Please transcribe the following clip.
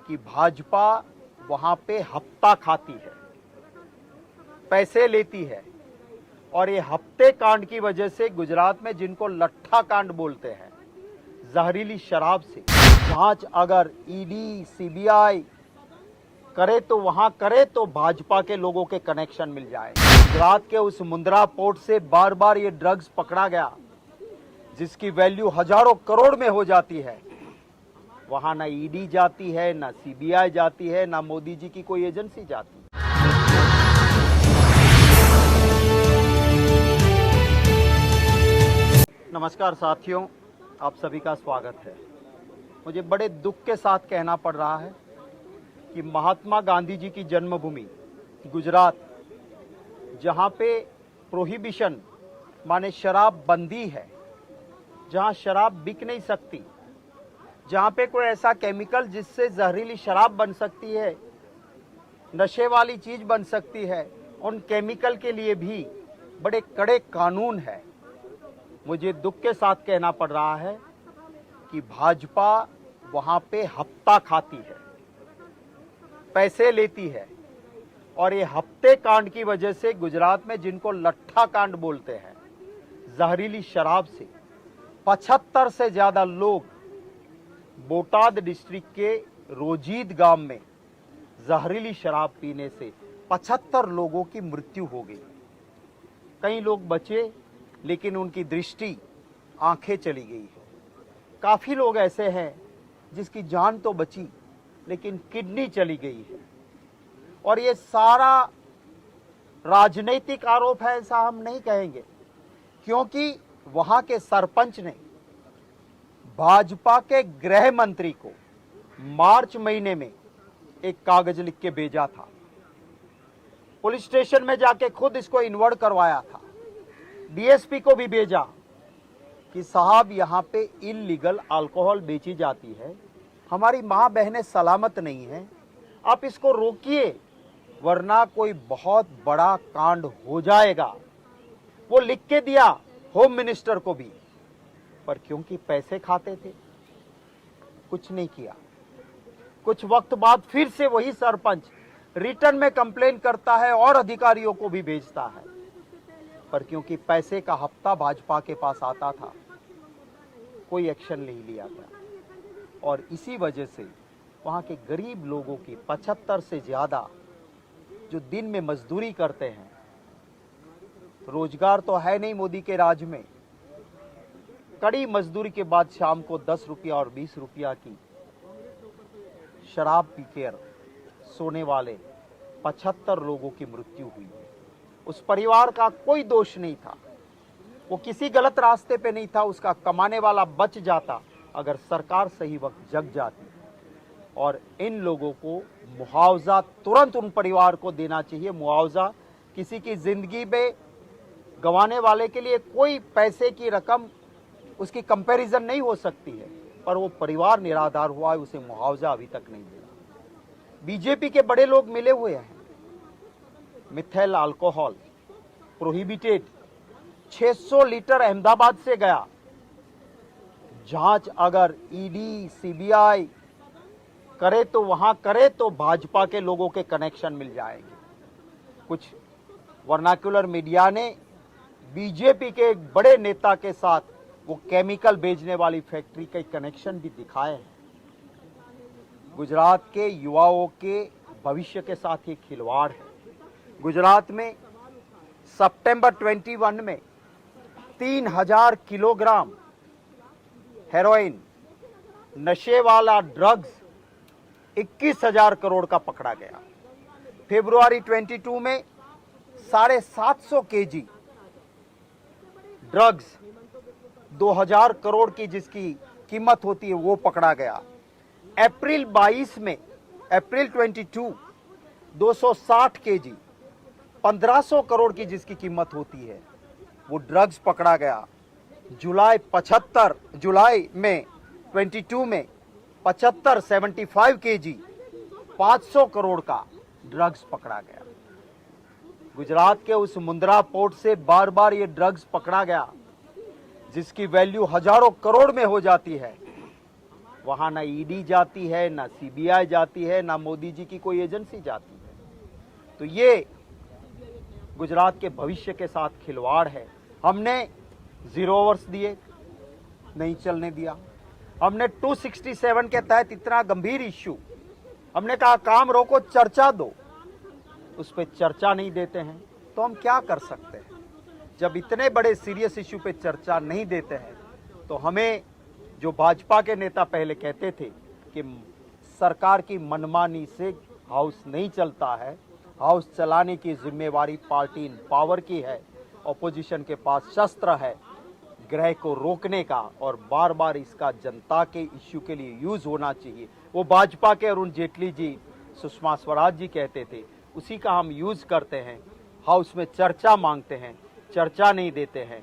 कि भाजपा वहां पे हफ्ता खाती है, पैसे लेती है और ये हफ्ते कांड की वजह से गुजरात में जिनको लट्ठा कांड बोलते हैं, जहरीली शराब से जांच अगर ईडी सीबीआई करे तो वहां करे तो भाजपा के लोगों के कनेक्शन मिल जाए। गुजरात के उस मुंद्रा पोर्ट से बार बार ये ड्रग्स पकड़ा गया जिसकी वैल्यू हजारों करोड़ में हो जाती है। वहां ना ईडी जाती है, ना सीबीआई जाती है, ना मोदी जी की कोई एजेंसी जाती है। नमस्कार साथियों, आप सभी का स्वागत है। मुझे बड़े दुख के साथ कहना पड़ रहा है कि महात्मा गांधी जी की जन्मभूमि गुजरात, जहां पे प्रोहिबिशन माने शराब बंदी है, जहां शराब बिक नहीं सकती, जहां पे कोई ऐसा केमिकल जिससे जहरीली शराब बन सकती है, नशे वाली चीज बन सकती है, उन केमिकल के लिए भी बड़े कड़े कानून है। मुझे दुख के साथ कहना पड़ रहा है कि भाजपा वहां पे हफ्ता खाती है, पैसे लेती है और ये हफ्ते कांड की वजह से गुजरात में जिनको लट्ठा कांड बोलते हैं, जहरीली शराब से 75 से ज्यादा लोग बोटाद डिस्ट्रिक्ट के रोजीद गांव में जहरीली शराब पीने से 75 लोगों की मृत्यु हो गई। कई लोग बचे लेकिन उनकी दृष्टि, आंखें चली गई है। काफी लोग ऐसे हैं जिसकी जान तो बची लेकिन किडनी चली गई है। और ये सारा राजनीतिक आरोप है ऐसा हम नहीं कहेंगे, क्योंकि वहां के सरपंच ने भाजपा के गृह मंत्री को मार्च महीने में एक कागज लिख के भेजा था। पुलिस स्टेशन में जाके खुद इसको इन्वर्ट करवाया था। डीएसपी को भी भेजा कि साहब यहाँ पे इल्लीगल अल्कोहल बेची जाती है, हमारी माँ बहनें सलामत नहीं हैं, आप इसको रोकिए वरना कोई बहुत बड़ा कांड हो जाएगा। वो लिख के दिया होम मिनिस्टर को भी, पर क्योंकि पैसे खाते थे कुछ नहीं किया। कुछ वक्त बाद फिर से वही सरपंच रिटर्न में कंप्लेन करता है और अधिकारियों को भी भेजता है, पर क्योंकि पैसे का हफ्ता भाजपा के पास आता था कोई एक्शन नहीं लिया गया। और इसी वजह से वहां के गरीब लोगों की 75 से ज्यादा जो दिन में मजदूरी करते हैं, रोजगार तो है नहीं मोदी के राज में, कड़ी मजदूरी के बाद शाम को 10 रुपया और 20 रुपया की शराब पीकर सोने वाले 75 लोगों की मृत्यु हुई है। उस परिवार का कोई दोष नहीं था, वो किसी गलत रास्ते पे नहीं था, उसका कमाने वाला बच जाता अगर सरकार सही वक्त जग जाती। और इन लोगों को मुआवजा तुरंत उन परिवार को देना चाहिए। मुआवजा किसी की जिंदगी में गंवाने वाले के लिए कोई पैसे की रकम उसकी कंपैरिजन नहीं हो सकती है, पर वो परिवार निराधार हुआ है, उसे मुआवजा अभी तक नहीं मिला। बीजेपी के बड़े लोग मिले हुए हैं। Methyl alcohol prohibited 600 litre Ahmedabad से गया। जांच अगर ईडी सीबीआई करे तो वहां करे तो भाजपा के लोगों के कनेक्शन मिल जाएंगे। कुछ वर्नाक्युलर मीडिया ने बीजेपी के एक बड़े नेता के साथ वो केमिकल बेचने वाली फैक्ट्री के कनेक्शन भी दिखाए हैं। गुजरात के युवाओं के भविष्य के साथ ये खिलवाड़ है। गुजरात में सितंबर 21 में 3000 किलोग्राम हेरोइन, नशे वाला ड्रग्स 21,000 करोड़ का पकड़ा गया। फरवरी 22 में 750 केजी ड्रग्स 2000 करोड़ की जिसकी कीमत होती है वो पकड़ा गया। अप्रैल 22 में, अप्रैल 22 260 केजी 1500 करोड़ की जिसकी कीमत होती है वो ड्रग्स पकड़ा गया। जुलाई में 22 में 75 केजी 500 करोड़ का ड्रग्स पकड़ा गया। गुजरात के उस मुंद्रा पोर्ट से बार बार ये ड्रग्स पकड़ा गया जिसकी वैल्यू हजारों करोड़ में हो जाती है। वहाँ ना ईडी जाती है, ना सीबीआई जाती है, ना मोदी जी की कोई एजेंसी जाती है। तो ये गुजरात के भविष्य के साथ खिलवाड़ है। हमने 0 आवर्स दिए, नहीं चलने दिया। हमने 267 के तहत इतना गंभीर इश्यू, हमने कहा काम रोको, चर्चा दो, उस पर चर्चा नहीं देते हैं तो हम क्या कर सकते हैं। जब इतने बड़े सीरियस इश्यू पे चर्चा नहीं देते हैं तो हमें, जो भाजपा के नेता पहले कहते थे कि सरकार की मनमानी से हाउस नहीं चलता है, हाउस चलाने की जिम्मेवारी पार्टी इन पावर की है, ऑपोजिशन के पास शस्त्र है गृह को रोकने का, और बार बार इसका जनता के इश्यू के लिए यूज होना चाहिए। वो भाजपा के अरुण जेटली जी, सुषमा स्वराज जी कहते थे, उसी का हम यूज करते हैं। हाउस में चर्चा मांगते हैं, चर्चा नहीं देते हैं,